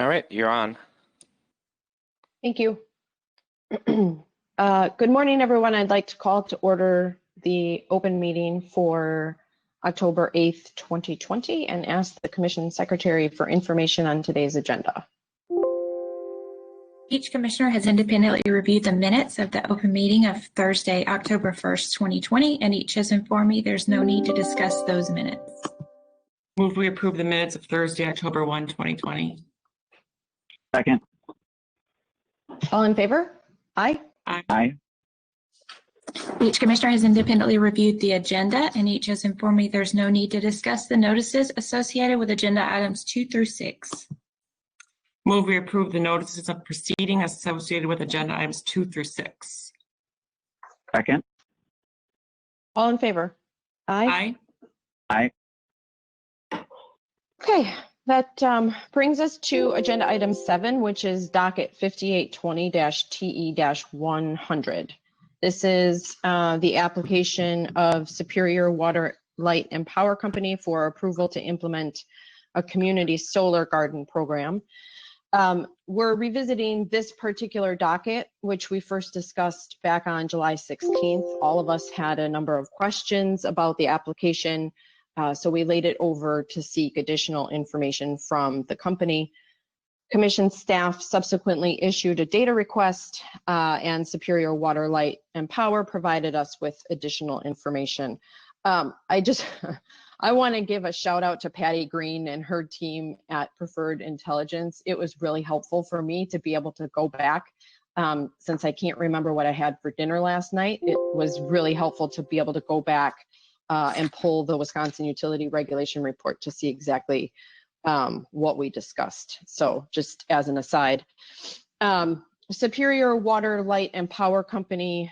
All right, you're on. Thank you. Good morning, everyone. I'd like to call to order the open meeting for October 8th, 2020, and ask the Commission Secretary for information on today's agenda. Each commissioner has independently reviewed the minutes of the open meeting of Thursday, October 1st, 2020, and each has informed me there's no need to discuss those minutes. Move we approve the minutes of Thursday, October 1, 2020. Second. All in favor? Aye. Aye. Each commissioner has independently reviewed the agenda, and each has informed me there's no need to discuss the notices associated with agenda items 2 through 6. Move we approve the notices of proceeding associated with agenda items 2 through 6. Second. All in favor? Aye. Aye. Okay, that brings us to agenda item 7, which is docket 5820-TE-100. This is the application of Superior Water, Light, and Power Company for approval to implement a community solar garden program. We're revisiting this particular docket, which we first discussed back on July 16th. All of us had a number of questions about the application, so we laid it over to seek additional information from the company. Commission staff subsequently issued a data request, and Superior Water, Light, and Power provided us with additional information. I want to give a shout out to Patty Green and her team at Preferred Intelligence. It was really helpful for me to be able to go back, since I can't remember what I had for dinner last night. It was really helpful to be able to go back and pull the Wisconsin Utility Regulation Report to see exactly what we discussed. So just as an aside, Superior Water, Light, and Power Company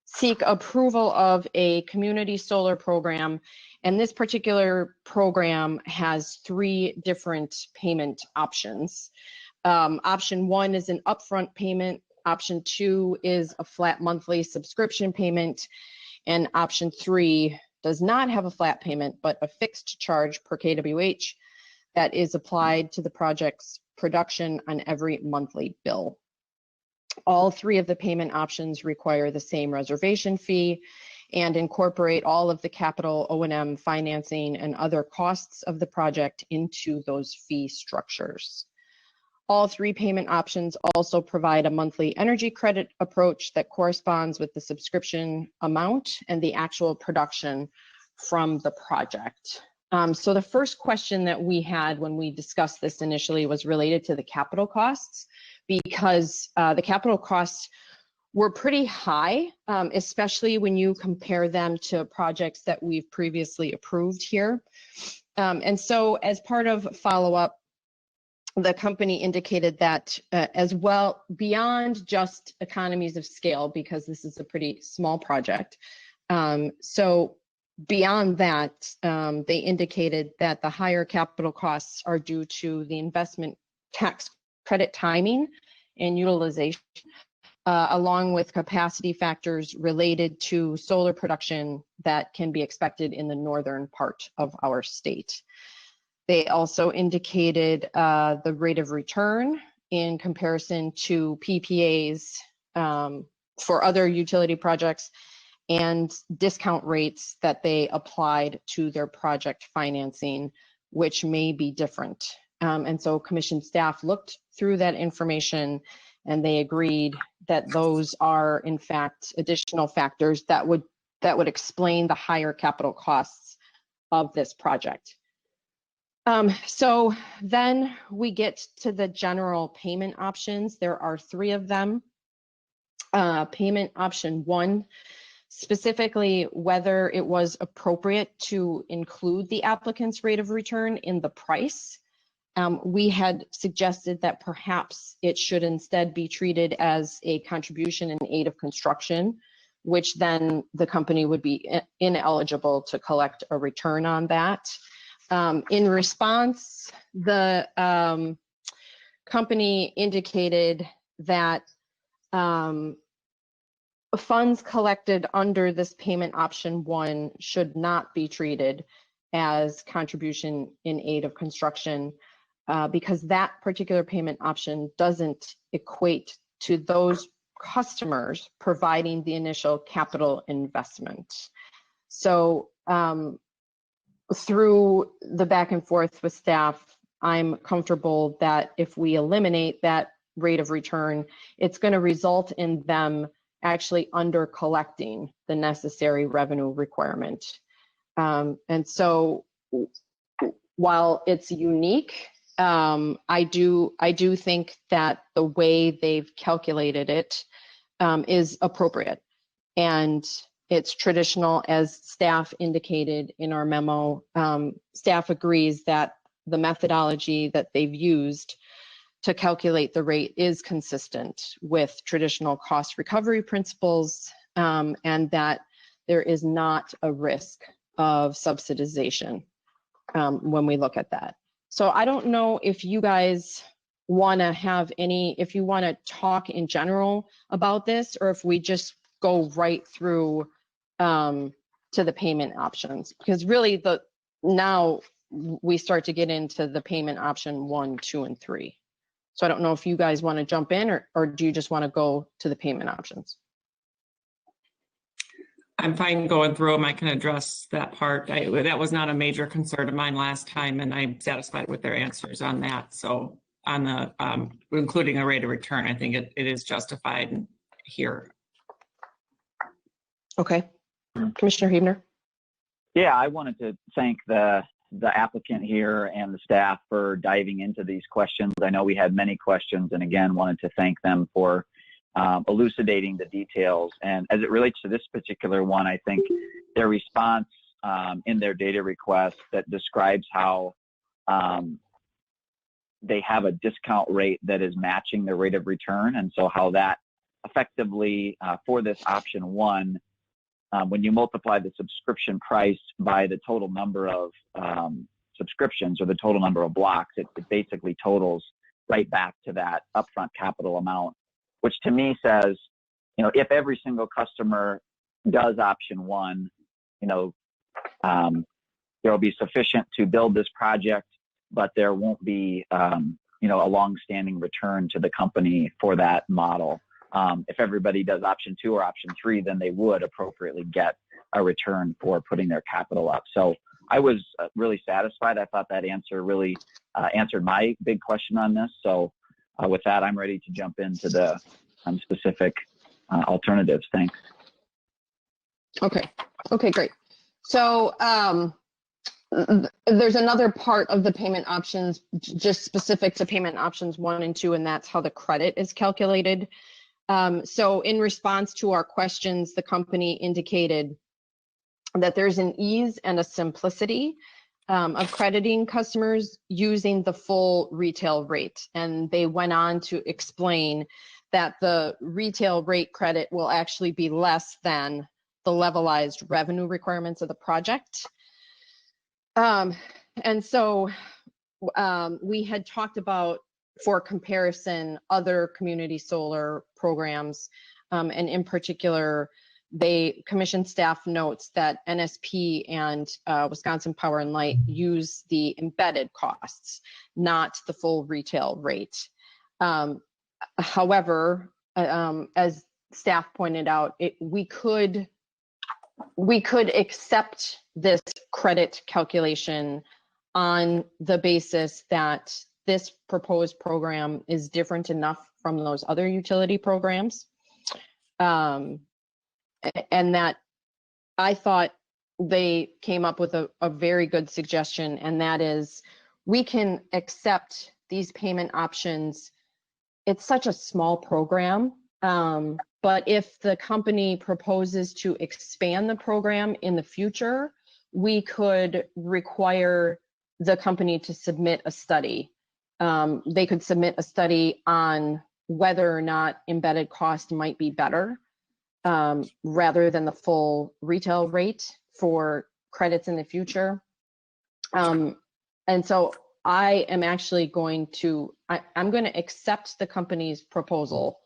seek approval of a community solar program. And this particular program has 3 different payment options. Option 1 is an upfront payment. Option 2 is a flat monthly subscription payment. And option 3 does not have a flat payment, but a fixed charge per kWh that is applied to the project's production on every monthly bill. All 3 of the payment options require the same reservation fee and incorporate all of the capital O&M financing and other costs of the project into those fee structures. All 3 payment options also provide a monthly energy credit approach that corresponds with the subscription amount and the actual production from the project. So the first question that we had when we discussed this initially was related to the capital costs, because the capital costs were pretty high, especially when you compare them to projects that we've previously approved here. And so as part of follow-up, the company indicated that as well, beyond just economies of scale, because this is a pretty small project. So beyond that, they indicated that the higher capital costs are due to the investment tax credit timing and utilization, along with capacity factors related to solar production that can be expected in the northern part of our state. They also indicated the rate of return in comparison to PPAs for other utility projects and discount rates that they applied to their project financing, which may be different. And so Commission staff looked through that information and they agreed that those are in fact additional factors that would explain the higher capital costs of this project. So then we get to the general payment options. There are 3 of them. Payment option 1, specifically whether it was appropriate to include the applicant's rate of return in the price. We had suggested that perhaps it should instead be treated as a contribution in aid of construction, which then the company would be ineligible to collect a return on that. In response, the company indicated that funds collected under this payment option 1 should not be treated as contribution in aid of construction. because that particular payment option doesn't equate to those customers providing the initial capital investment. So through the back and forth with staff, I'm comfortable that if we eliminate that rate of return, it's going to result in them actually under collecting the necessary revenue requirement. And so while it's unique, I do think that the way they've calculated it is appropriate, and it's traditional, as staff indicated in our memo. Staff agrees that the methodology that they've used to calculate the rate is consistent with traditional cost recovery principles, and that there is not a risk of subsidization when we look at that. So I don't know if you guys want to have any, if you want to talk in general about this, or if we just go right through to the payment options, because really now we start to get into the payment option 1, 2, and 3. So I don't know if you guys want to jump in, or do you just want to go to the payment options? I'm fine going through them. I can address that part. That was not a major concern of mine last time, and I'm satisfied with their answers on that. So on the including a rate of return, I think it is justified here. Okay, Commissioner Huebner. Yeah, I wanted to thank the applicant here and the staff for diving into these questions. I know we had many questions, and again, wanted to thank them for elucidating the details. And as it relates to this particular one, I think their response in their data request that describes how they have a discount rate that is matching the rate of return, and so how that effectively for this option 1, when you multiply the subscription price by the total number of subscriptions or the total number of blocks, it basically totals right back to that upfront capital amount, which to me says, you know, if every single customer does option 1, you know, there will be sufficient to build this project, but there won't be, you know, a long-standing return to the company for that model. If everybody does option 2 or option 3, then they would appropriately get a return for putting their capital up. So I was really satisfied. I thought that answer really answered my big question on this. So with that, I'm ready to jump into the specific alternatives. Thanks. Okay, great. So there's another part of the payment options just specific to payment options 1 and 2, and that's how the credit is calculated. So in response to our questions, the company indicated that there's an ease and a simplicity of crediting customers using the full retail rate. And they went on to explain that the retail rate credit will actually be less than the levelized revenue requirements of the project. And so we had talked about, for comparison, other community solar programs, and in particular, commission staff notes that NSP and Wisconsin Power and Light use the embedded costs, not the full retail rate. However, as staff pointed out, we could accept this credit calculation on the basis that this proposed program is different enough from those other utility programs. And that I thought they came up with a very good suggestion, and that is we can accept these payment options. It's such a small program, but if the company proposes to expand the program in the future, we could require the company to submit a study. They could submit a study on whether or not embedded cost might be better rather than the full retail rate for credits in the future. And so I am actually going to, I'm going to accept the company's proposal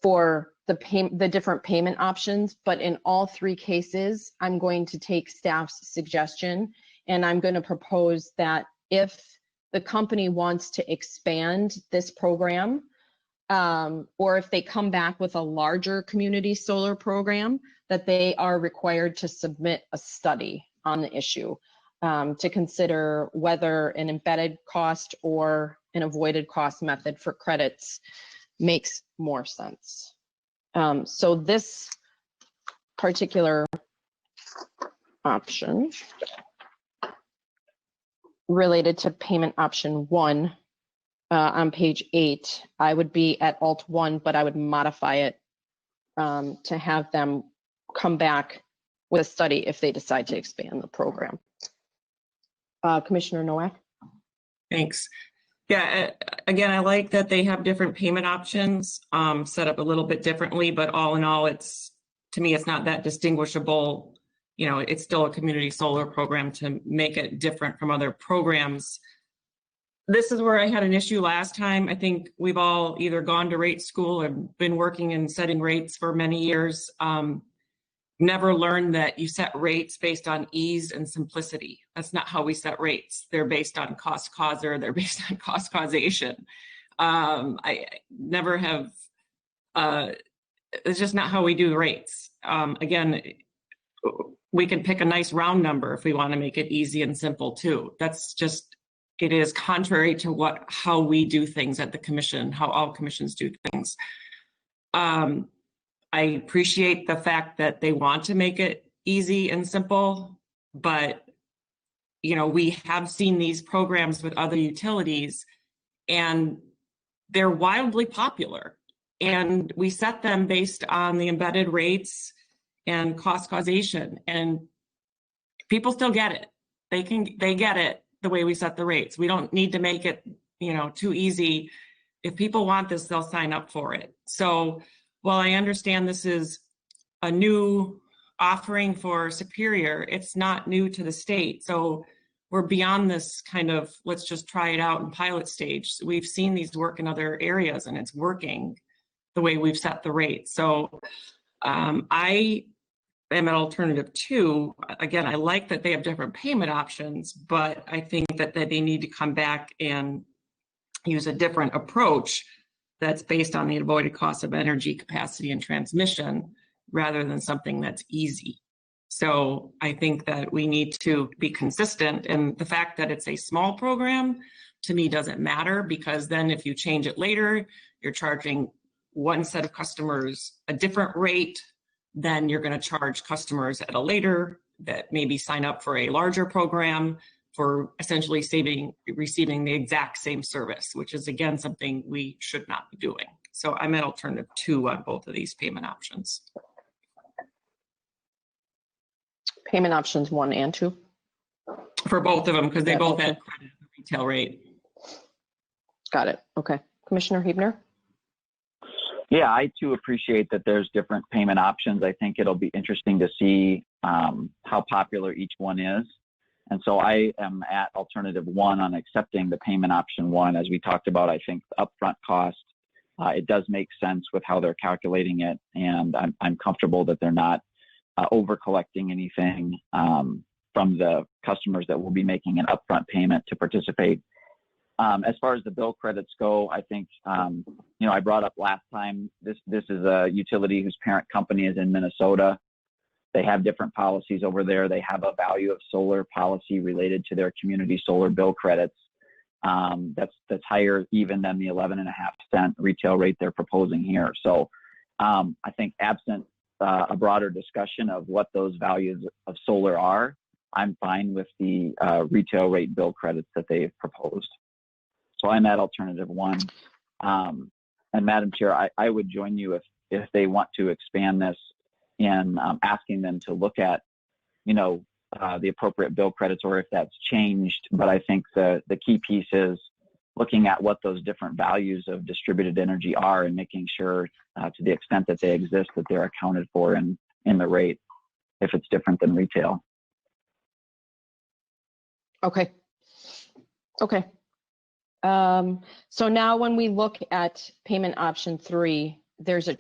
for the different payment options, but in all 3 cases, I'm going to take staff's suggestion, and I'm going to propose that if the company wants to expand this program, or if they come back with a larger community solar program, that they are required to submit a study on the issue to consider whether an embedded cost or an avoided cost method for credits makes more sense. So this particular option related to payment option 1 on page 8, I would be at alt 1, but I would modify it to have them come back with a study if they decide to expand the program. Commissioner Nowak? Thanks. Yeah, again, I like that they have different payment options set up a little bit differently, but all in all, to me, it's not that distinguishable. You know, it's still a community solar program. To make it different from other programs, this is where I had an issue last time. I think we've all either gone to rate school or been working and setting rates for many years. Never learned that you set rates based on ease and simplicity. That's not how we set rates. They're based on cost causer. They're based on cost causation. I never have, it's just not how we do rates. Again, we can pick a nice round number if we want to make it easy and simple too. That's just, it is contrary to how we do things at the commission, how all commissions do things. I appreciate the fact that they want to make it easy and simple, but you know, we have seen these programs with other utilities and they're wildly popular, and we set them based on the embedded rates and cost causation, and people still get it. They get it the way we set the rates. We don't need to make it, you know, too easy. If people want this, they'll sign up for it. So while I understand this is a new offering for Superior, it's not new to the state. So we're beyond this kind of, let's just try it out in pilot stage. We've seen these work in other areas and it's working the way we've set the rate. So I am at alternative 2. Again, I like that they have different payment options, but I think that they need to come back and use a different approach that's based on the avoided cost of energy, capacity, and transmission, rather than something that's easy. So I think that we need to be consistent, and the fact that it's a small program to me doesn't matter, because then if you change it later, you're charging one set of customers a different rate, then you're going to charge customers at a later that maybe sign up for a larger program for essentially receiving the exact same service, which is again something we should not be doing. So I'm at alternative 2 on both of these payment options. Payment options 1 and 2? For both of them, because they Yeah, both okay. had credit at the retail rate. Got it. Okay. Commissioner Huebner? Yeah, I too appreciate that there's different payment options. I think it'll be interesting to see how popular each one is. And so I am at alternative 1 on accepting the payment option 1. As we talked about, I think the upfront cost, it does make sense with how they're calculating it. And I'm comfortable that they're not over collecting anything from the customers that will be making an upfront payment to participate. As far as the bill credits go, I think, you know, I brought up last time, this is a utility whose parent company is in Minnesota. They have different policies over there. They have a value of solar policy related to their community solar bill credits. That's higher even than the 11.5-cent retail rate they're proposing here. So I think absent a broader discussion of what those values of solar are, I'm fine with the retail rate bill credits that they've proposed. So I'm at alternative 1. And Madam Chair, I would join you if they want to expand this in asking them to look at, you know, the appropriate bill credits, or if that's changed. But I think the key piece is looking at what those different values of distributed energy are and making sure to the extent that they exist that they're accounted for in the rate if it's different than retail. Okay. Okay. So now when we look at payment option 3, there's a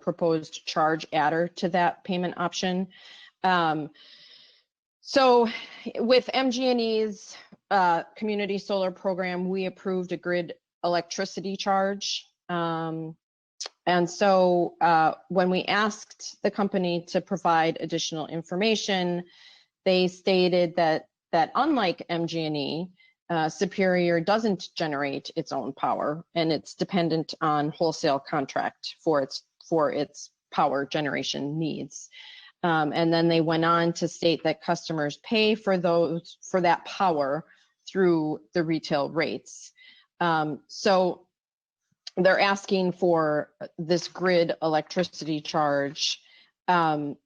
proposed charge adder to that payment option. So with MG&E's community solar program, we approved a grid electricity charge. And so when we asked the company to provide additional information, they stated that unlike MG&E, Superior doesn't generate its own power, and it's dependent on wholesale contract for its power generation needs. And then they went on to state that customers pay for that power through the retail rates. So they're asking for this grid electricity charge. And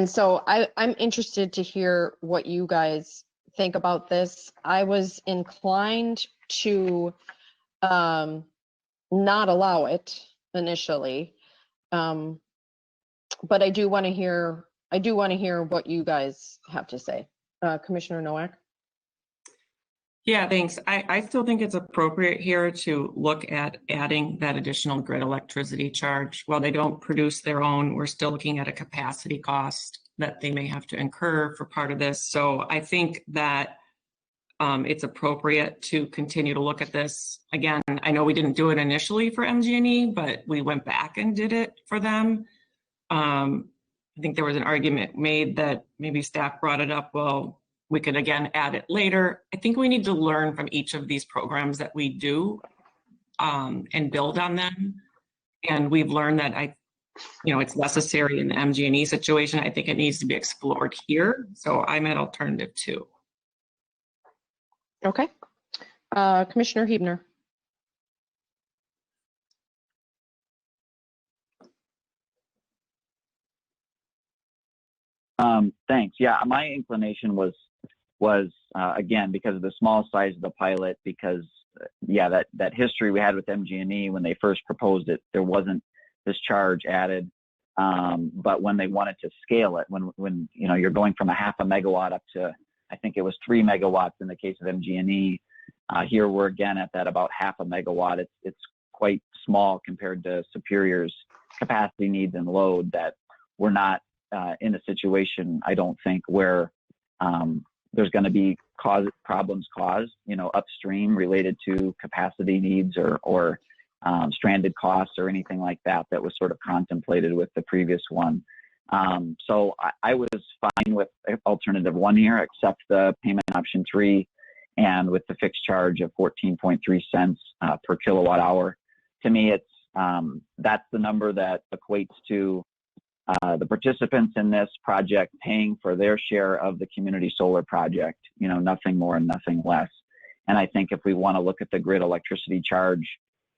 so I'm interested to hear what you guys think about this. I was inclined to not allow it initially, but I do want to hear what you guys have to say. Commissioner Nowak. Yeah, thanks. I still think it's appropriate here to look at adding that additional grid electricity charge. While they don't produce their own, we're still looking at a capacity cost that they may have to incur for part of this. So I think that it's appropriate to continue to look at this. Again, I know we didn't do it initially for MG&E, but we went back and did it for them. I think there was an argument made that maybe staff brought it up, well, we could again add it later. I think we need to learn from each of these programs that we do and build on them. And we've learned that it's necessary in the MG&E situation. I think it needs to be explored here. So I'm at alternative 2. Okay. Commissioner Huebner. Thanks. Yeah, my inclination was again, because of the small size of the pilot, because that history we had with MG&E when they first proposed it, there wasn't this charge added. But when they wanted to scale it, when you're going from a 0.5 megawatt up to, I think it was 3 megawatts in the case of MG&E, here we're again at that about 0.5 megawatt. It's quite small compared to Superior's capacity needs and load, that we're not in a situation, I don't think, where there's going to be problems caused, upstream related to capacity needs or stranded costs or anything like that was sort of contemplated with the previous one. So I was fine with alternative 1 here, except the payment option 3, and with the fixed charge of 14.3 cents per kilowatt hour. To me, it's that's the number that equates to the participants in this project paying for their share of the community solar project, nothing more and nothing less. And I think if we want to look at the grid electricity charge,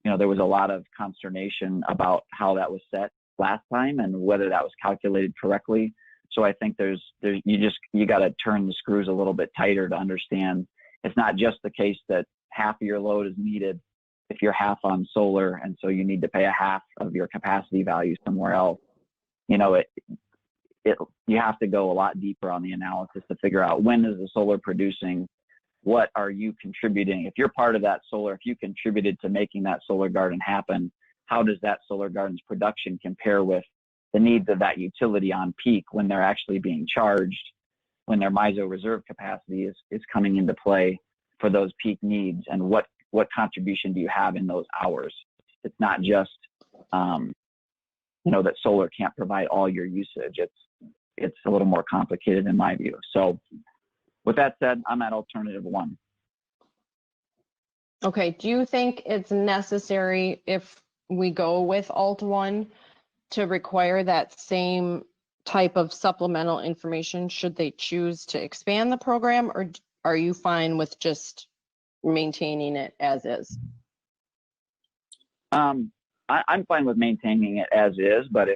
there was a lot of consternation about how that was set last time and whether that was calculated correctly. So I think you got to turn the screws a little bit tighter to understand it's not just the case that half of your load is needed if you're half on solar, and so you need to pay a half of your capacity value somewhere else. You have to go a lot deeper on the analysis to figure out when is the solar producing, what are you contributing? If you're part of that solar, if you contributed to making that solar garden happen, how does that solar garden's production compare with the needs of that utility on peak when they're actually being charged, when their MISO reserve capacity is coming into play for those peak needs, and what contribution do you have in those hours? It's not just that solar can't provide all your usage. It's a little more complicated in my view. So with that said, I'm at alternative 1. Okay, do you think it's necessary, if we go with alt 1, to require that same type of supplemental information should they choose to expand the program, or are you fine with just maintaining it as is? I'm fine with maintaining it as is, but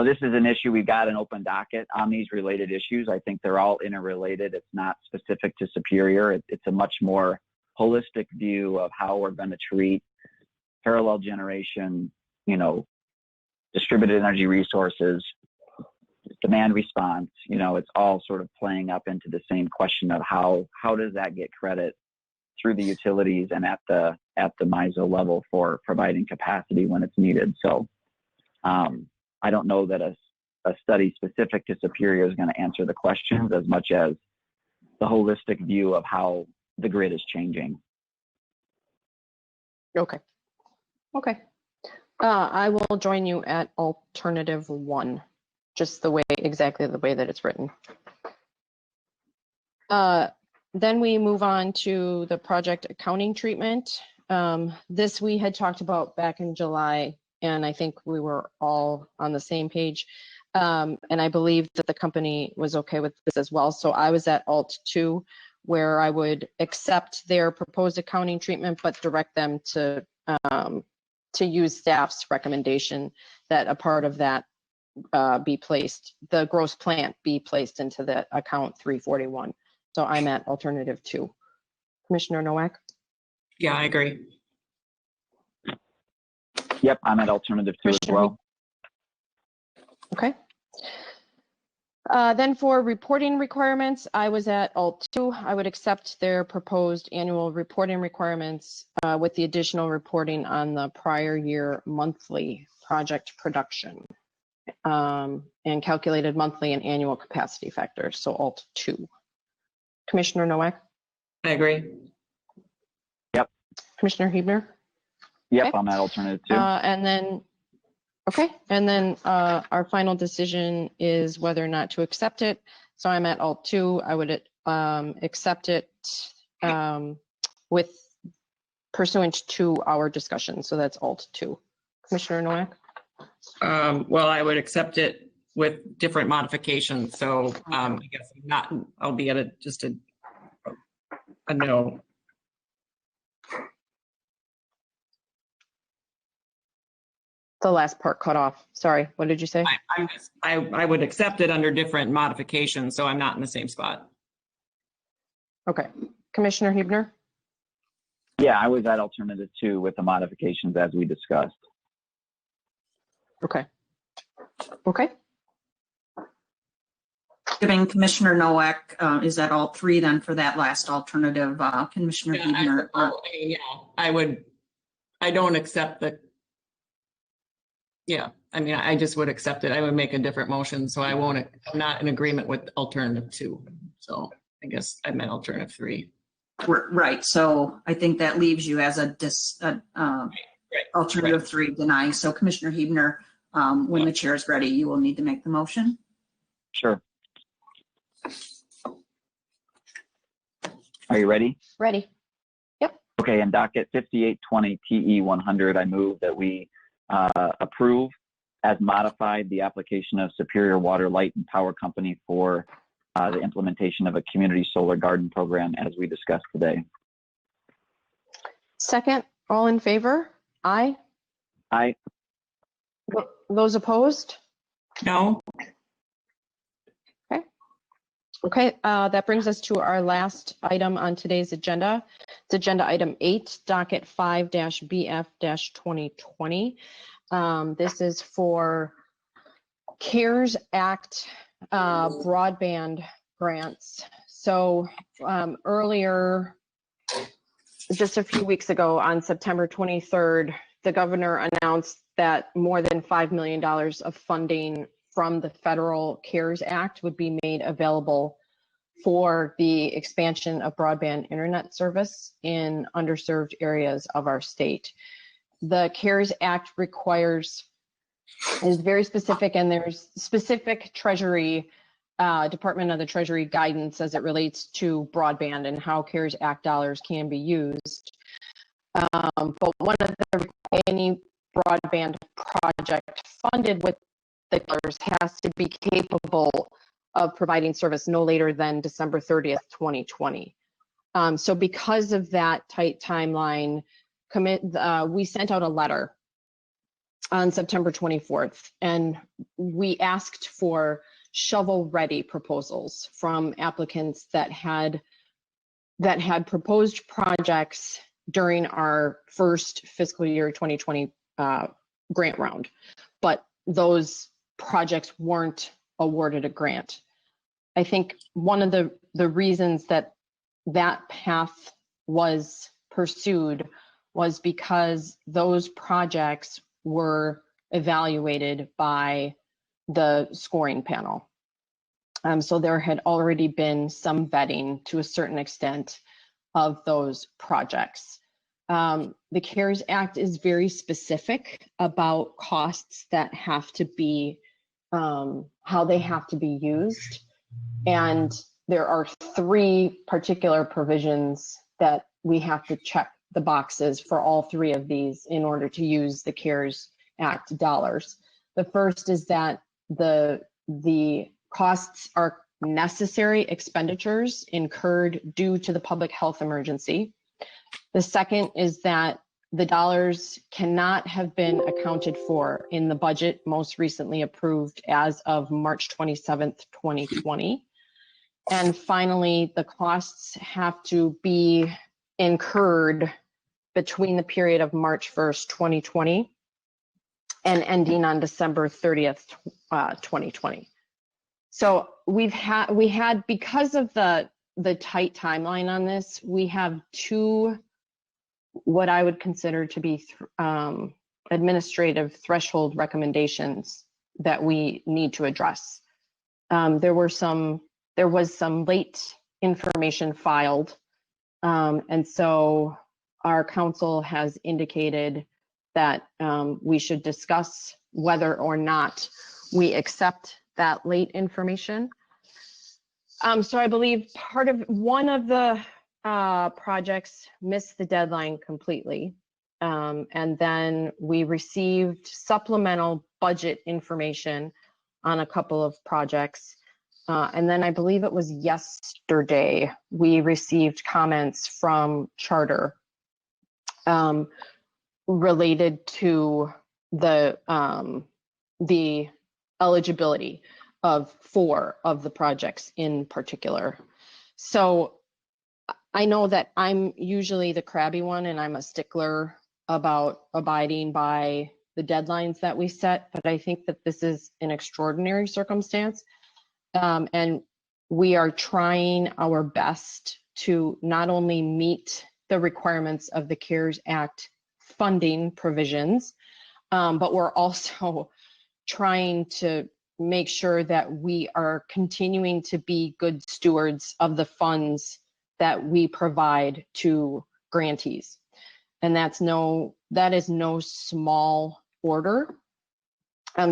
this is an issue. We've got an open docket on these related issues. I think they're all interrelated. It's not specific to Superior. It's a much more holistic view of how we're going to treat parallel generation, distributed energy resources, demand response. It's all sort of playing up into the same question of how does that get credit through the utilities and at the MISO level for providing capacity when it's needed. So I don't know that a a study specific to Superior is going to answer the questions as much as the holistic view of how the grid is changing. Okay. Okay. I will join you at alternative 1, just exactly the way that it's written. Then we move on to the project accounting treatment. This we had talked about back in July, and I think we were all on the same page. And I believe that the company was okay with this as well. So I was at Alt 2, where I would accept their proposed accounting treatment, but direct them to use staff's recommendation that a part of that the gross plant be placed into the account 341. So I'm at alternative 2. Commissioner Nowak? Yeah, I agree. Yep, I'm at alternative 2 as well. Okay. Then for reporting requirements, I was at Alt 2. I would accept their proposed annual reporting requirements with the additional reporting on the prior year monthly project production and calculated monthly and annual capacity factors. So Alt 2. Commissioner Nowak? I agree. Yep. Commissioner Huebner? Yep, Okay. I'm at alternative 2. And then our final decision is whether or not to accept it. So I'm at Alt 2. I would accept it with pursuant to our discussion. So that's Alt 2. Commissioner Nowak? Well, I would accept it with different modifications. So I guess I'll be at just a no. The last part cut off. Sorry, what did you say? I would accept it under different modifications, so I'm not in the same spot. Okay. Commissioner Huebner? Yeah, I was at alternative 2 with the modifications as we discussed. Okay. Okay. Giving Commissioner Nowak is at Alt 3 then for that last alternative. Commissioner Huebner. I don't accept the. Yeah, I mean, I just would accept it. I would make a different motion, so I'm not in agreement with alternative 2. So I guess I'm at alternative 3. Right. So I think that leaves you as alternative 3 denying. So Commissioner Huebner, when the chair is ready, you will need to make the motion. Sure. Are you ready? Ready. Yep. Okay, in docket 5820 TE 100, I move that we approve as modified the application of Superior Water, Light, and Power Company for the implementation of a community solar garden program as we discussed today. Second, all in favor? Aye. Aye. Those opposed? No. Okay, that brings us to our last item on today's agenda. It's agenda item 8, docket 5-BF-2020. This is for CARES Act broadband grants. So earlier, just a few weeks ago on September 23rd, the governor announced that more than $5 million of funding from the federal CARES Act would be made available for the expansion of broadband internet service in underserved areas of our state. The CARES Act is very specific, and there's specific Treasury, Department of the Treasury guidance as it relates to broadband and how CARES Act dollars can be used. But one of any broadband project funded with the dollars has to be capable of providing service no later than December 30th, 2020. So because of that tight timeline, we sent out a letter on September 24th, and we asked for shovel-ready proposals from applicants that had proposed projects during our first fiscal year 2020 grant round, but those projects weren't awarded a grant. I think one of the reasons that path was pursued was because those projects were evaluated by the scoring panel. So there had already been some vetting to a certain extent of those projects. The CARES Act is very specific about costs that have to be, how they have to be used. And there are 3 particular provisions that we have to check the boxes for all 3 of these in order to use the CARES Act dollars. The first is that the costs are necessary expenditures incurred due to the public health emergency. The second is that the dollars cannot have been accounted for in the budget most recently approved as of March 27th, 2020. And finally, the costs have to be incurred between the period of March 1st, 2020 and ending on December 30th, 2020. So we had, because of the tight timeline on this, we have 2 what I would consider to be administrative threshold recommendations that we need to address. There was some late information filed, and so our council has indicated that we should discuss whether or not we accept that late information. So I believe one of the projects missed the deadline completely. And then we received supplemental budget information on a couple of projects. And then I believe it was yesterday, we received comments from Charter related to the eligibility of 4 of the projects in particular. So I know that I'm usually the crabby one and I'm a stickler about abiding by the deadlines that we set, but I think that this is an extraordinary circumstance. And we are trying our best to not only meet the requirements of the CARES Act funding provisions, but we're also trying to make sure that we are continuing to be good stewards of the funds that we provide to grantees. And that is no small order.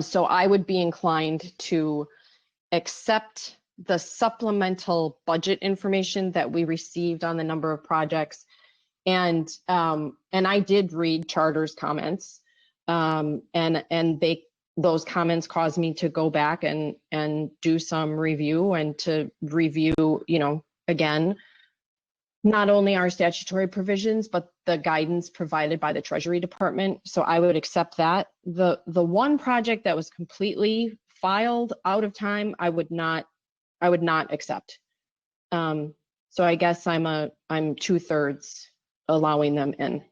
So I would be inclined to accept the supplemental budget information that we received on the number of projects. And I did read Charter's comments, and those comments caused me to go back and do some review and to review, again, not only our statutory provisions, but the guidance provided by the Treasury Department. So I would accept that. The one project that was completely filed out of time, I would not accept. So I guess I'm 2/3 allowing them in.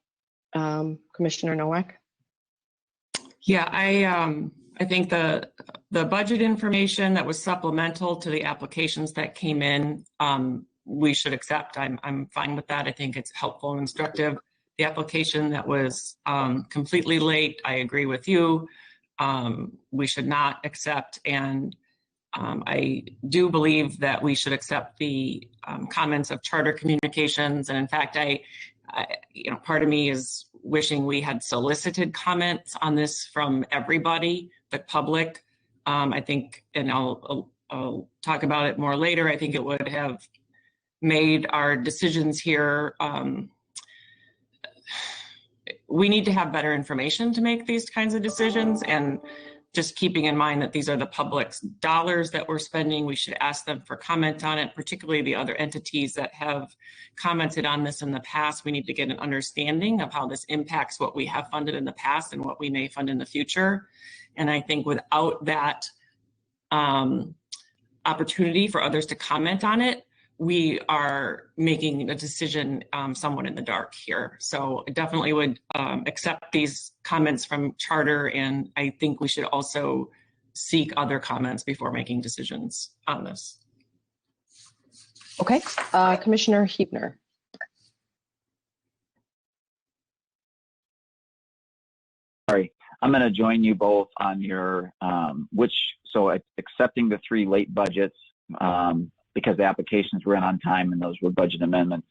Commissioner Nowak? Yeah, I think the budget information that was supplemental to the applications that came in, we should accept. I'm fine with that. I think it's helpful and instructive. The application that was completely late, I agree with you. We should not accept, and I do believe that we should accept the comments of Charter Communications. And in fact, I part of me is wishing we had solicited comments on this from everybody, the public. I think, and I'll talk about it more later, I think it would have made our decisions here. We need to have better information to make these kinds of decisions, and just keeping in mind that these are the public's dollars that we're spending, we should ask them for comment on it, particularly the other entities that have commented on this in the past. We need to get an understanding of how this impacts what we have funded in the past and what we may fund in the future. And I think without that opportunity for others to comment on it, we are making a decision somewhat in the dark here. So I definitely would accept these comments from Charter, and I think we should also seek other comments before making decisions on this. Okay, Commissioner Huebner. Sorry. I'm going to join you both on your accepting the 3 late budgets because the applications were in on time and those were budget amendments,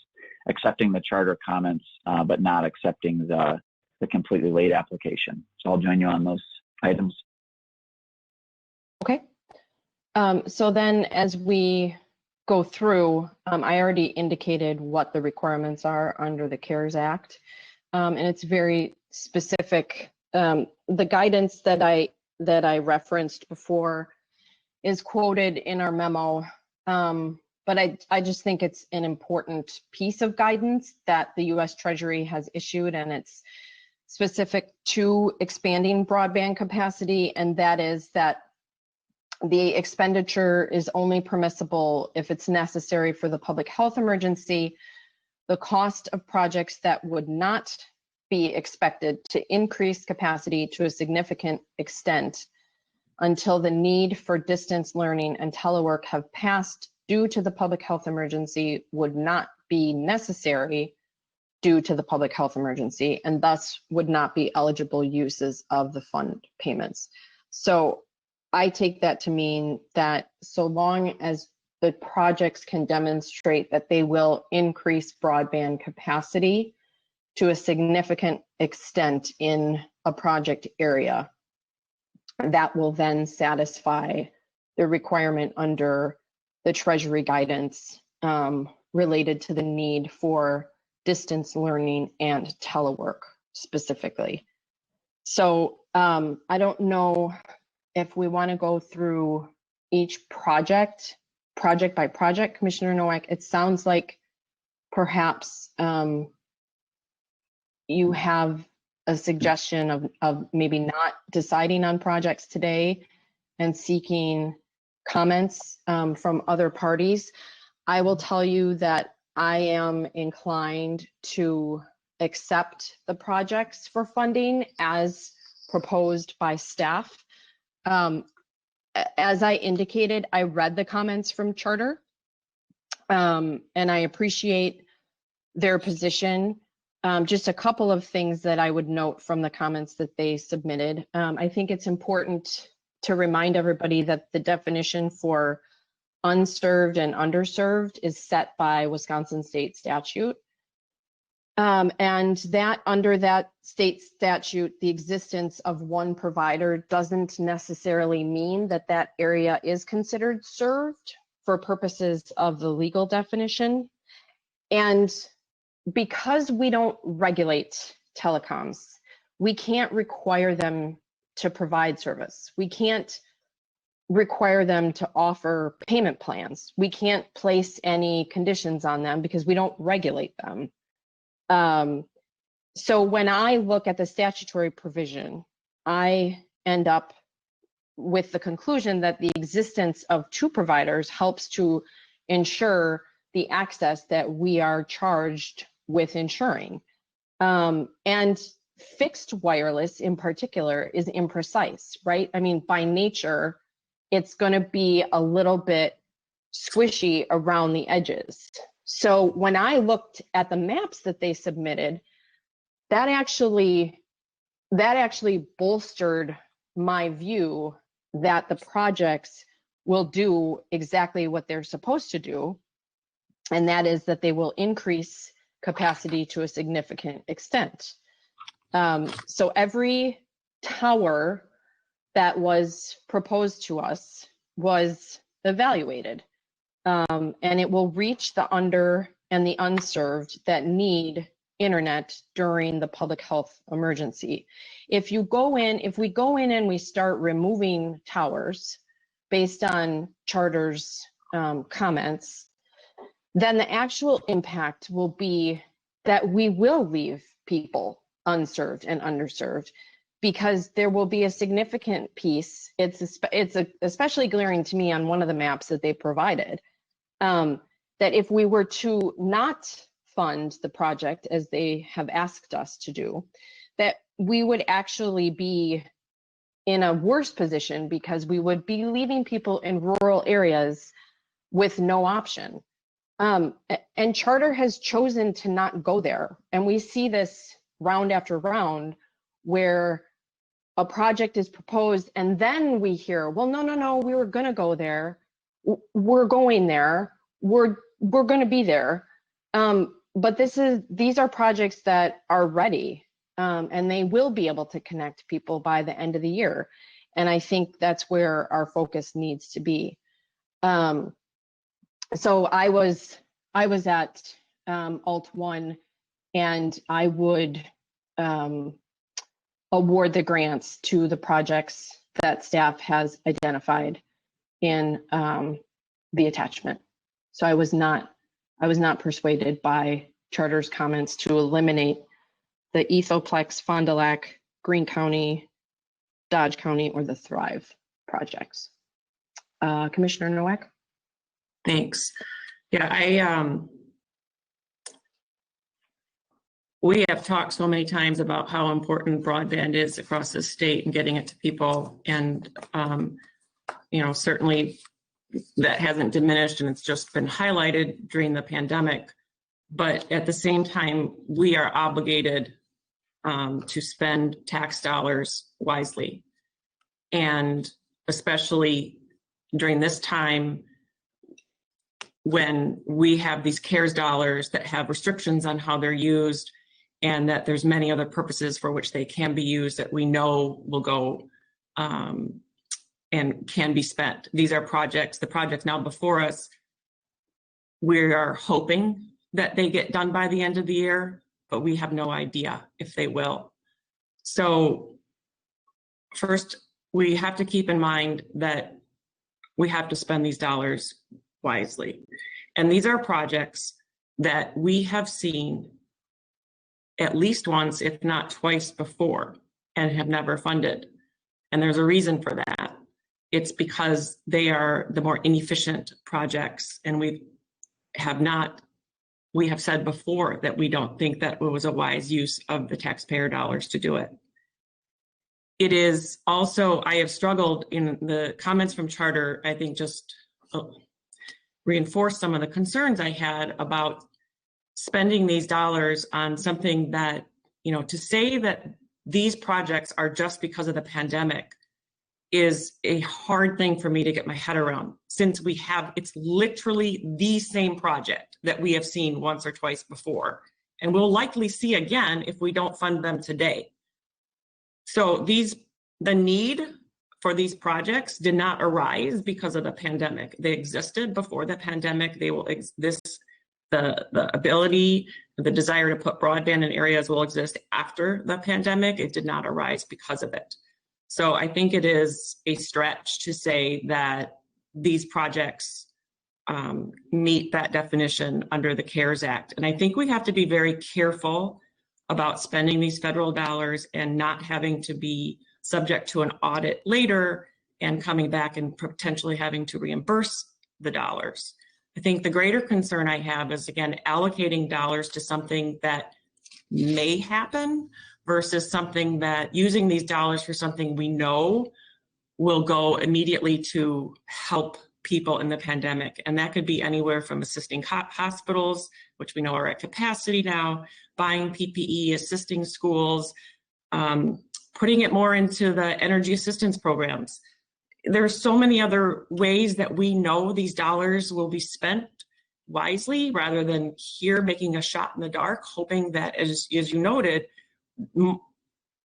accepting the charter comments, but not accepting the completely late application. So I'll join you on those items. Okay. So then as we go through, I already indicated what the requirements are under the CARES Act. And it's very specific. The guidance that I referenced before is quoted in our memo. But I just think it's an important piece of guidance that the U.S. Treasury has issued, and it's specific to expanding broadband capacity, and that is that the expenditure is only permissible if it's necessary for the public health emergency. The cost of projects that would not be expected to increase capacity to a significant extent until the need for distance learning and telework have passed due to the public health emergency would not be necessary due to the public health emergency, and thus would not be eligible uses of the fund payments. So I take that to mean that so long as the projects can demonstrate that they will increase broadband capacity to a significant extent in a project area, that will then satisfy the requirement under the Treasury guidance related to the need for distance learning and telework specifically. So I don't know if we want to go through each project by project, Commissioner Nowak. It sounds like perhaps you have a suggestion of maybe not deciding on projects today and seeking comments from other parties. I will tell you that I am inclined to accept the projects for funding as proposed by staff. As I indicated, I read the comments from Charter, and I appreciate their position. Just a couple of things that I would note from the comments that they submitted. I think it's important to remind everybody that the definition for unserved and underserved is set by Wisconsin state statute. And that under that state statute, the existence of one provider doesn't necessarily mean that that area is considered served for purposes of the legal definition. And because we don't regulate telecoms, we can't require them to provide service. We can't require them to offer payment plans. We can't place any conditions on them because we don't regulate them. So when I look at the statutory provision, I end up with the conclusion that the existence of 2 providers helps to ensure the access that we are charged with ensuring. And fixed wireless in particular is imprecise, right? I mean, by nature, it's going to be a little bit squishy around the edges. So when I looked at the maps that they submitted, that actually bolstered my view that the projects will do exactly what they're supposed to do, and that is that they will increase capacity to a significant extent. So every tower that was proposed to us was evaluated. And it will reach the under and the unserved that need internet during the public health emergency. If we go in and we start removing towers based on Charter's comments, then the actual impact will be that we will leave people unserved and underserved, because there will be a significant piece. It's especially glaring to me on one of the maps that they provided, that if we were to not fund the project as they have asked us to do, that we would actually be in a worse position because we would be leaving people in rural areas with no option. And Charter has chosen to not go there. And we see this round after round where a project is proposed and then we hear, well, no, we were going to go there. We're going there. We're going to be there. But these are projects that are ready, and they will be able to connect people by the end of the year. And I think that's where our focus needs to be. So I was at Alt 1, and I would award the grants to the projects that staff has identified in the attachment. So I was not persuaded by Charter's comments to eliminate the Ethoplex, Fond du Lac, Greene County, Dodge County, or the Thrive projects. Commissioner Nowak? Thanks. Yeah, we have talked so many times about how important broadband is across the state and getting it to people. And, certainly that hasn't diminished, and it's just been highlighted during the pandemic. But at the same time, we are obligated to spend tax dollars wisely. And especially during this time when we have these CARES dollars that have restrictions on how they're used, and that there's many other purposes for which they can be used that we know will go and can be spent. These are the projects now before us, we are hoping that they get done by the end of the year, but we have no idea if they will. So first, we have to keep in mind that we have to spend these dollars wisely. And these are projects that we have seen at least once, if not twice before, and have never funded. And there's a reason for that. It's because they are the more inefficient projects, and we have said before that we don't think that it was a wise use of the taxpayer dollars to do it. It is also, I have struggled in the comments from Charter, I think just reinforce some of the concerns I had about spending these dollars on something that, to say that these projects are just because of the pandemic is a hard thing for me to get my head around, since it's literally the same project that we have seen once or twice before, and we'll likely see again if we don't fund them today. So the need for these projects did not arise because of the pandemic. They existed before the pandemic. They will exist. The ability, the desire to put broadband in areas will exist after the pandemic. It did not arise because of it. So I think it is a stretch to say that these projects meet that definition under the CARES Act. And I think we have to be very careful about spending these federal dollars and not having to be subject to an audit later and coming back and potentially having to reimburse the dollars. I think the greater concern I have is, again, allocating dollars to something that may happen versus something that using these dollars for something we know will go immediately to help people in the pandemic. And that could be anywhere from assisting hospitals, which we know are at capacity now, buying PPE, assisting schools, putting it more into the energy assistance programs. There's so many other ways that we know these dollars will be spent wisely, rather than here making a shot in the dark, hoping that, as you noted,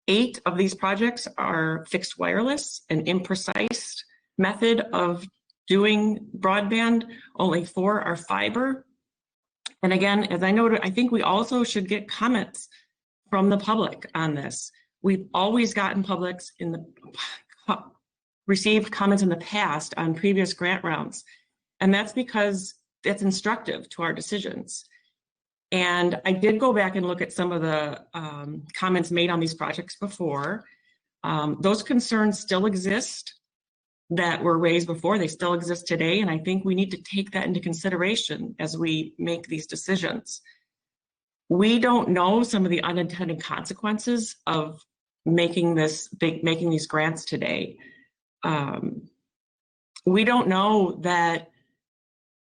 8 of these projects are fixed wireless, an imprecise method of doing broadband. Only 4 are fiber. And again, as I noted, I think we also should get comments from the public on this. We've always gotten received comments in the past on previous grant rounds, and that's because it's instructive to our decisions. And I did go back and look at some of the comments made on these projects before. Those concerns still exist that were raised before. They still exist today, and I think we need to take that into consideration as we make these decisions. We don't know some of the unintended consequences of making these grants today. We don't know that,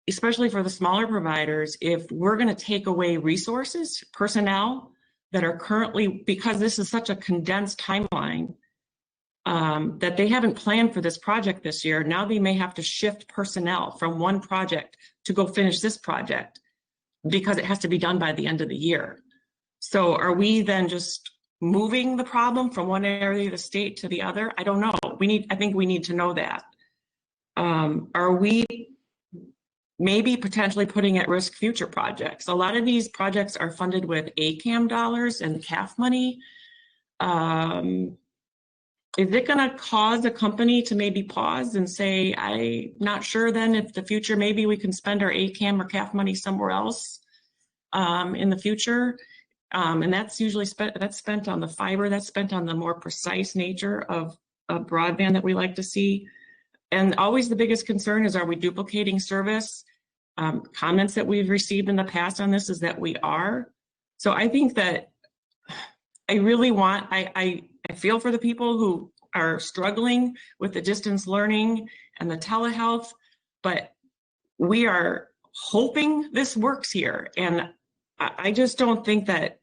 especially for the smaller providers, if we're going to take away resources, personnel that are currently, because this is such a condensed timeline, that they haven't planned for this project this year. Now they may have to shift personnel from one project to go finish this project because it has to be done by the end of the year. So are we then just moving the problem from one area of the state to the other? I don't know. I think we need to know that. Are we maybe potentially putting at risk future projects? A lot of these projects are funded with ACAM dollars and CAF money. Is it going to cause a company to maybe pause and say, I'm not sure then if the future, maybe we can spend our ACAM or CAF money somewhere else in the future? And that's usually spent on the fiber, that's spent on the more precise nature of broadband that we like to see. And always the biggest concern is, are we duplicating service? Comments that we've received in the past on this is that we are. So I think that I really want, I feel for the people who are struggling with the distance learning and the telehealth, but we are hoping this works here. And I just don't think that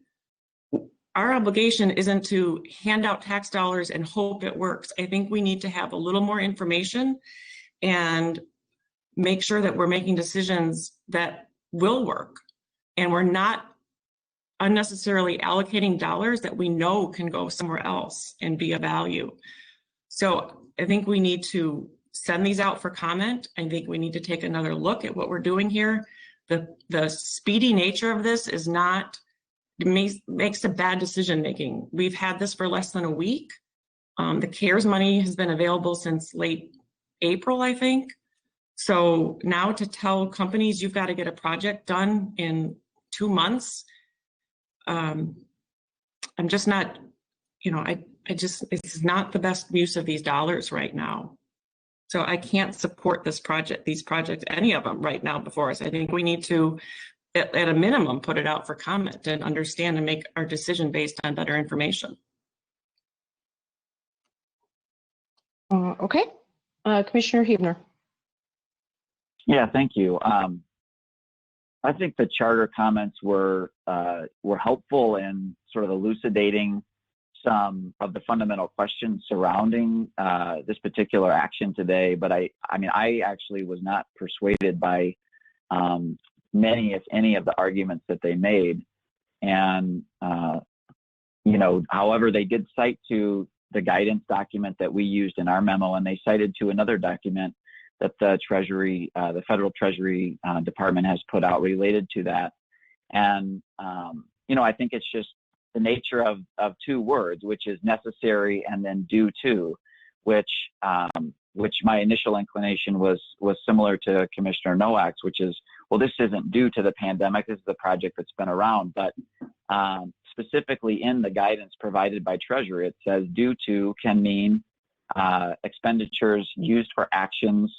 our obligation isn't to hand out tax dollars and hope it works. I think we need to have a little more information and make sure that we're making decisions that will work. And we're not unnecessarily allocating dollars that we know can go somewhere else and be of value. So I think we need to send these out for comment. I think we need to take another look at what we're doing here. The speedy nature of this is not, makes a bad decision making. We've had this for less than a week. The CARES money has been available since late April, I think. So now to tell companies you've got to get a project done in 2 months, I'm just not, it's not the best use of these dollars right now. So I can't support these projects, any of them right now before us. I think we need to, at a minimum, put it out for comment and understand and make our decision based on better information. Okay, Commissioner Huebner. Yeah, thank you. I think the charter comments were helpful in sort of elucidating some of the fundamental questions surrounding this particular action today. But I actually was not persuaded by many, if any, of the arguments that they made. And however, they did cite to the guidance document that we used in our memo, and they cited to another document that the Treasury, the Federal Treasury Department has put out related to that. And, I think it's just the nature of two words, which is necessary and then due to, which my initial inclination was similar to Commissioner Nowak's, which is, well, this isn't due to the pandemic. This is a project that's been around. But specifically in the guidance provided by Treasury, it says due to can mean expenditures used for actions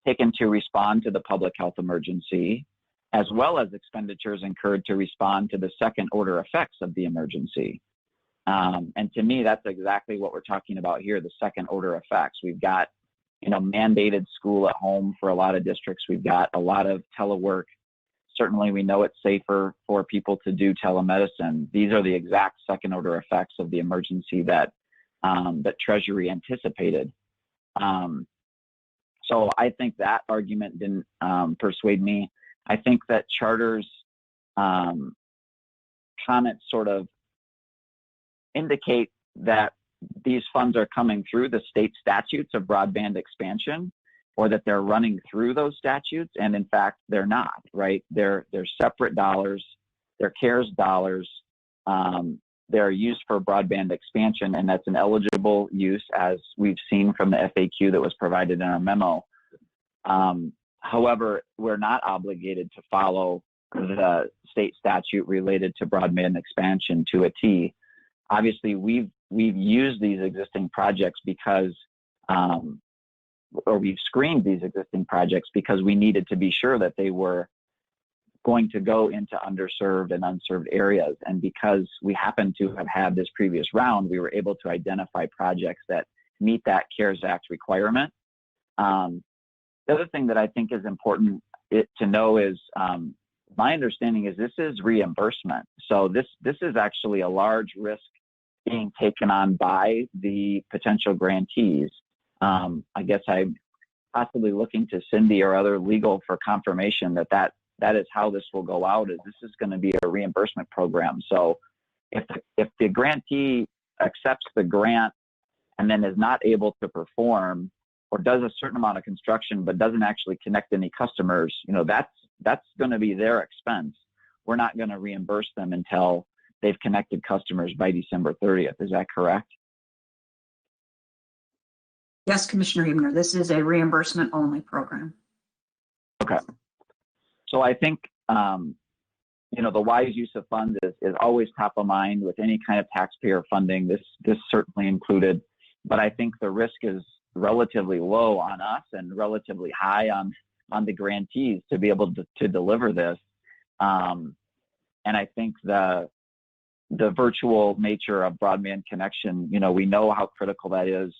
taken to respond to the public health emergency, as well as expenditures incurred to respond to the second order effects of the emergency. And to me, that's exactly what we're talking about here, the second order effects. We've got, mandated school at home for a lot of districts. We've got a lot of telework. Certainly, we know it's safer for people to do telemedicine. These are the exact second order effects of the emergency that Treasury anticipated. So I think that argument didn't persuade me. I think that Charter's comments sort of indicate that these funds are coming through the state statutes of broadband expansion, or that they're running through those statutes. And in fact, they're not, right? They're separate dollars. They're CARES dollars. They're used for broadband expansion, and that's an eligible use, as we've seen from the FAQ that was provided in our memo. However, we're not obligated to follow the state statute related to broadband expansion to a T. Obviously, we've used these existing projects because, or we've screened these existing projects because we needed to be sure that they were going to go into underserved and unserved areas. And because we happen to have had this previous round, we were able to identify projects that meet that CARES Act requirement. The other thing that I think is important to know is my understanding is this is reimbursement. So this is actually a large risk being taken on by the potential grantees. I guess I'm possibly looking to Cindy or other legal for confirmation that is how this will go out, is this is going to be a reimbursement program. So if the grantee accepts the grant and then is not able to perform or does a certain amount of construction but doesn't actually connect any customers, that's going to be their expense. We're not going to reimburse them until they've connected customers by December 30th. Is that correct? Yes, Commissioner Huebner, this is a reimbursement only program. Okay. So I think, the wise use of funds is always top of mind with any kind of taxpayer funding, this certainly included. But I think the risk is relatively low on us and relatively high on the grantees to be able to deliver this. And I think the virtual nature of broadband connection, we know how critical that is.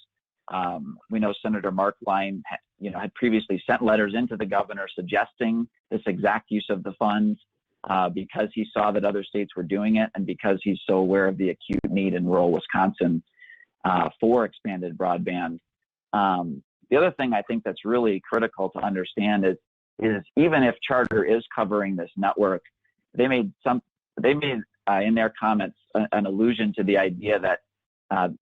We know Senator Mark Line, had previously sent letters into the governor suggesting this exact use of the funds because he saw that other states were doing it and because he's so aware of the acute need in rural Wisconsin for expanded broadband. The other thing I think that's really critical to understand is even if Charter is covering this network, they made in their comments an allusion to the idea that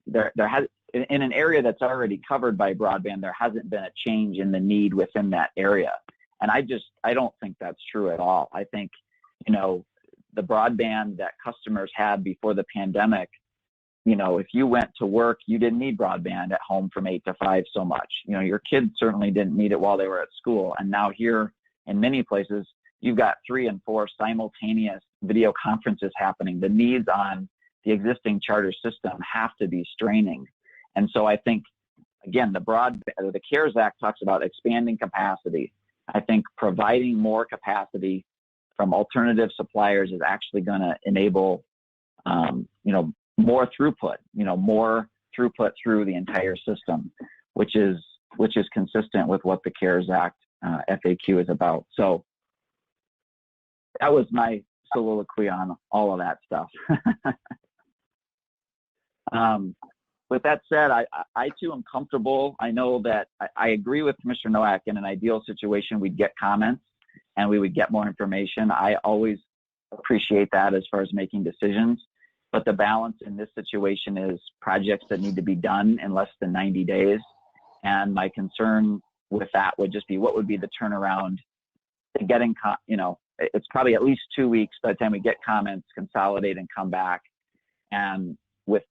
there has, in an area that's already covered by broadband, there hasn't been a change in the need within that area. And I don't think that's true at all. I think, the broadband that customers had before the pandemic, if you went to work, you didn't need broadband at home from 8 to 5 so much. Your kids certainly didn't need it while they were at school. And now here in many places, you've got 3 and 4 simultaneous video conferences happening. The needs on the existing Charter system have to be straining. And so I think, again, the CARES Act talks about expanding capacity. I think providing more capacity from alternative suppliers is actually going to enable, more throughput through the entire system, which is consistent with what the CARES Act FAQ is about. So that was my soliloquy on all of that stuff. With that said, I too am comfortable. I know that I agree with Commissioner Nowak. In an ideal situation, we'd get comments and we would get more information. I always appreciate that as far as making decisions. But the balance in this situation is projects that need to be done in less than 90 days. And my concern with that would just be what would be the turnaround to getting, it's probably at least 2 weeks by the time we get comments, consolidate and come back. And with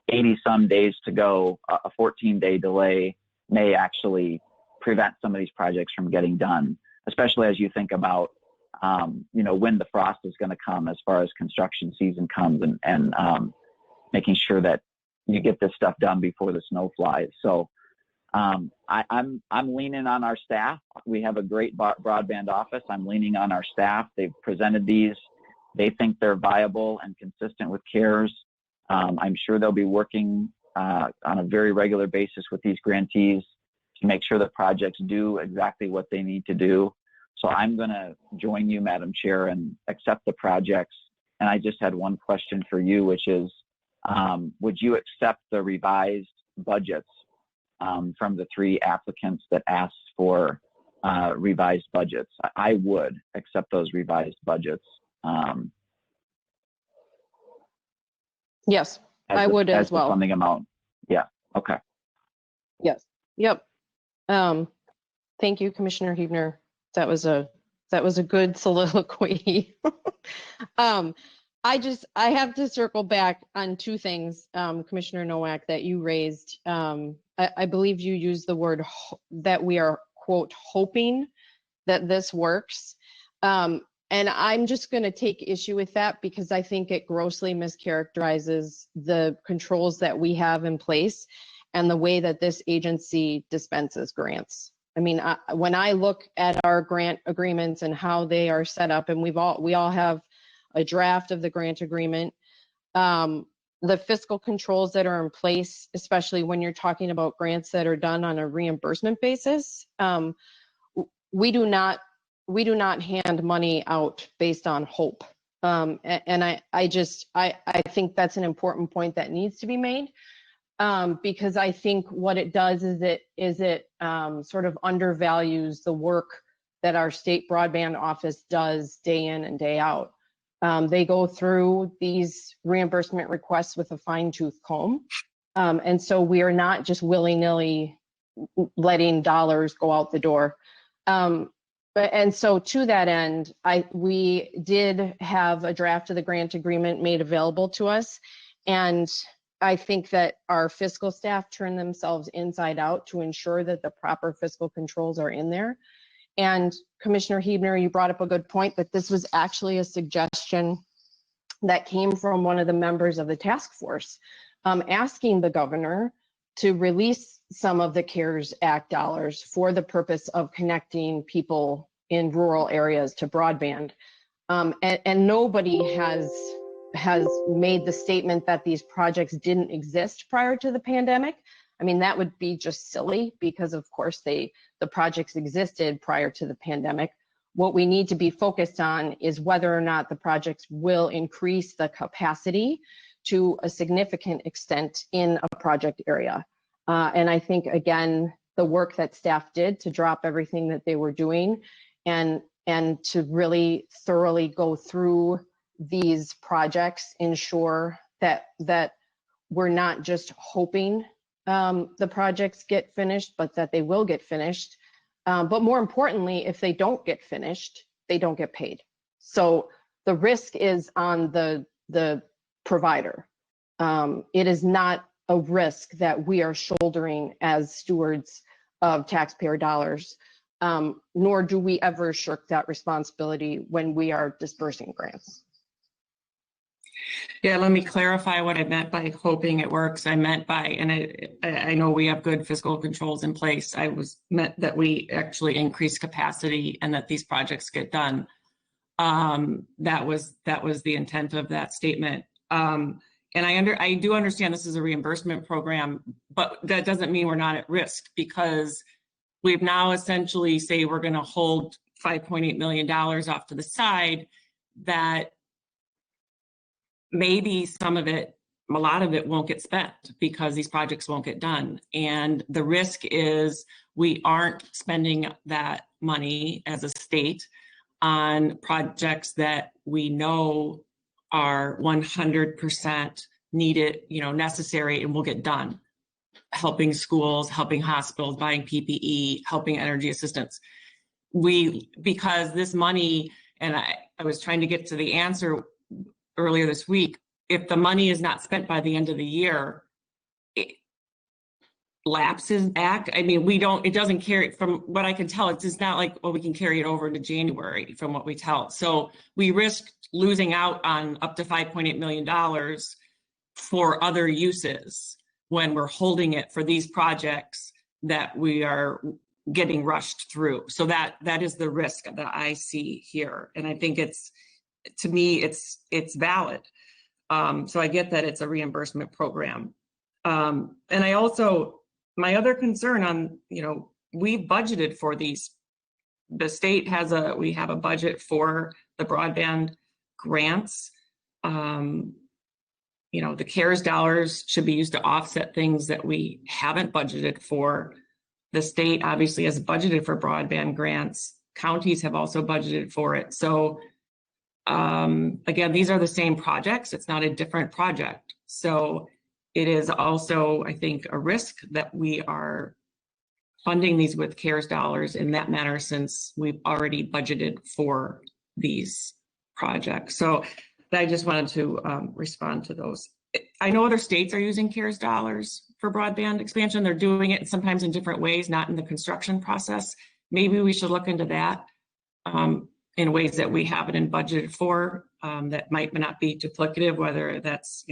80 some days to go, a 14-day delay may actually prevent some of these projects from getting done, especially as you think about, when the frost is going to come as far as construction season comes and making sure that you get this stuff done before the snow flies. So I'm leaning on our staff. We have a great broadband office. I'm leaning on our staff. They've presented these. They think they're viable and consistent with CARES. I'm sure they'll be working on a very regular basis with these grantees to make sure the projects do exactly what they need to do. So I'm going to join you, Madam Chair, and accept the projects. And I just had one question for you, which is, would you accept the revised budgets from the 3 applicants that asked for revised budgets? I would accept those revised budgets. Yes, I would as well. Funding amount. Yeah. Okay. Yes. Yep. Thank you, Commissioner Huebner. That was a good soliloquy. I have to circle back on 2 things, Commissioner Nowak, that you raised. I believe you used the word that we are, quote, hoping that this works. And I'm just going to take issue with that because I think it grossly mischaracterizes the controls that we have in place and the way that this agency dispenses grants. I mean, when I look at our grant agreements and how they are set up, and we all have a draft of the grant agreement, the fiscal controls that are in place, especially when you're talking about grants that are done on a reimbursement basis, we do not hand money out based on hope. And I think that's an important point that needs to be made, because I think what it does is it sort of undervalues the work that our state broadband office does day in and day out. They go through these reimbursement requests with a fine-tooth comb. And so we are not just willy-nilly letting dollars go out the door. And so to that end, we did have a draft of the grant agreement made available to us. And I think that our fiscal staff turned themselves inside out to ensure that the proper fiscal controls are in there. And Commissioner Huebner, you brought up a good point that this was actually a suggestion that came from one of the members of the task force, asking the governor to release some of the CARES Act dollars for the purpose of connecting people in rural areas to broadband. And nobody has made the statement that these projects didn't exist prior to the pandemic. I mean, that would be just silly, because of course the projects existed prior to the pandemic. What we need to be focused on is whether or not the projects will increase the capacity to a significant extent in a project area. And I think, again, the work that staff did to drop everything that they were doing and to really thoroughly go through these projects, ensure that we're not just hoping the projects get finished, but that they will get finished. But more importantly, if they don't get finished, they don't get paid. So the risk is on the provider. It is not a risk that we are shouldering as stewards of taxpayer dollars, nor do we ever shirk that responsibility when we are dispersing grants. Yeah, let me clarify what I meant by hoping it works. I meant by, and I know we have good fiscal controls in place. Meant that we actually increase capacity and that these projects get done. That was the intent of that statement. And I do understand this is a reimbursement program, but that doesn't mean we're not at risk, because we've now essentially say we're going to hold $5.8 million off to the side, that maybe some of it, a lot of it won't get spent because these projects won't get done. And the risk is we aren't spending that money as a state on projects that we know are 100% needed, necessary, and will get done. Helping schools, helping hospitals, buying PPE, helping energy assistance. Because this money, and I was trying to get to the answer earlier this week, if the money is not spent by the end of the year, it lapses back. I mean, it doesn't carry, from what I can tell, it's just not like, well, we can carry it over into January from what we tell. So we risk losing out on up to $5.8 million for other uses when we're holding it for these projects that we are getting rushed through. So that is the risk that I see here. And I think to me, it's valid. So I get that it's a reimbursement program. And I also, my other concern on, we budgeted for these. The state we have a budget for the broadband grants. The CARES dollars should be used to offset things that we haven't budgeted for. The state obviously has budgeted for broadband grants. Counties have also budgeted for it. So again, these are the same projects. It's not a different project. So it is also, I think, a risk that we are funding these with CARES dollars in that manner, since we've already budgeted for these projects. So I just wanted to respond to those. I know other states are using CARES dollars for broadband expansion. They're doing it sometimes in different ways, not in the construction process. Maybe we should look into that in ways that we haven't budgeted for, that might not be duplicative, whether that's,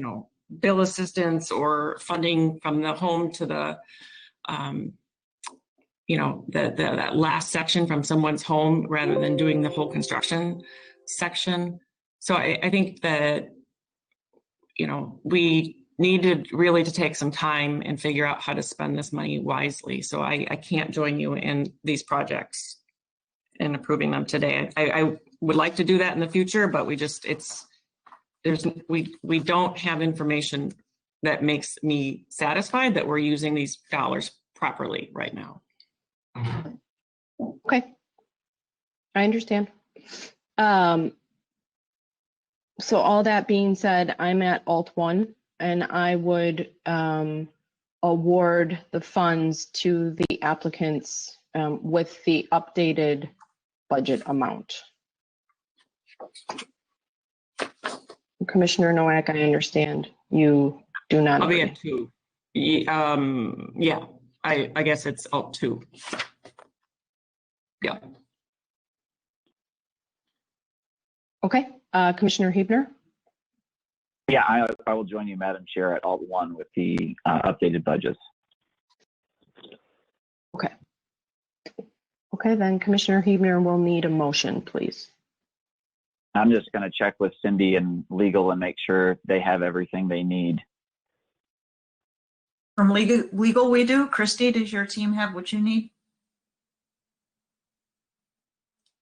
bill assistance or funding from the home to the, that last section from someone's home, rather than doing the whole construction section. So I think that, we needed really to take some time and figure out how to spend this money wisely. So I can't join you in these projects and approving them today. I would like to do that in the future, but we just, we don't have information that makes me satisfied that we're using these dollars properly right now. Okay. I understand. So all that being said, I'm at Alt 1 and I would award the funds to the applicants with the updated budget amount. Commissioner Nowak, I understand you do not I'll be agree. at 2. Yeah, I guess it's Alt 2. Yeah. Okay, Commissioner Hebner? Yeah, I will join you, Madam Chair, at Alt 1 with the updated budgets. Okay. Okay, then Commissioner Hebner will need a motion, please. I'm just going to check with Cindy and legal and make sure they have everything they need. From legal we do. Christy, does your team have what you need?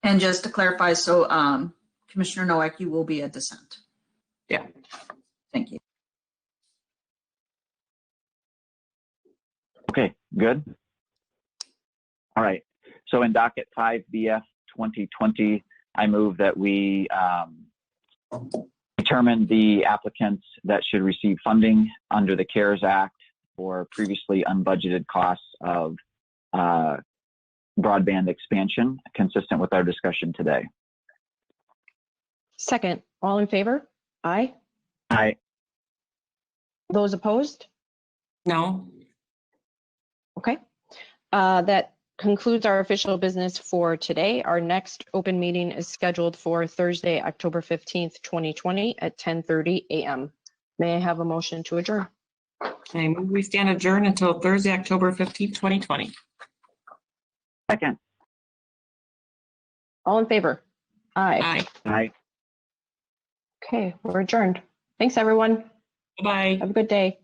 And just to clarify, so Commissioner Nowak, you will be a dissent. Yeah. Thank you. Okay, good. All right. So in docket 5BF 2020, I move that we determine the applicants that should receive funding under the CARES Act for previously unbudgeted costs of broadband expansion, consistent with our discussion today. Second, all in favor? Aye. Aye. Those opposed? No? Okay. That concludes our official business for today. Our next open meeting is scheduled for Thursday, October 15th, 2020 at 10:30 a.m. May I have a motion to adjourn? Okay, we stand adjourned until Thursday, October 15th, 2020. Second. All in favor? Aye. Aye. Aye. Okay, we're adjourned. Thanks, everyone. Bye-bye. Have a good day.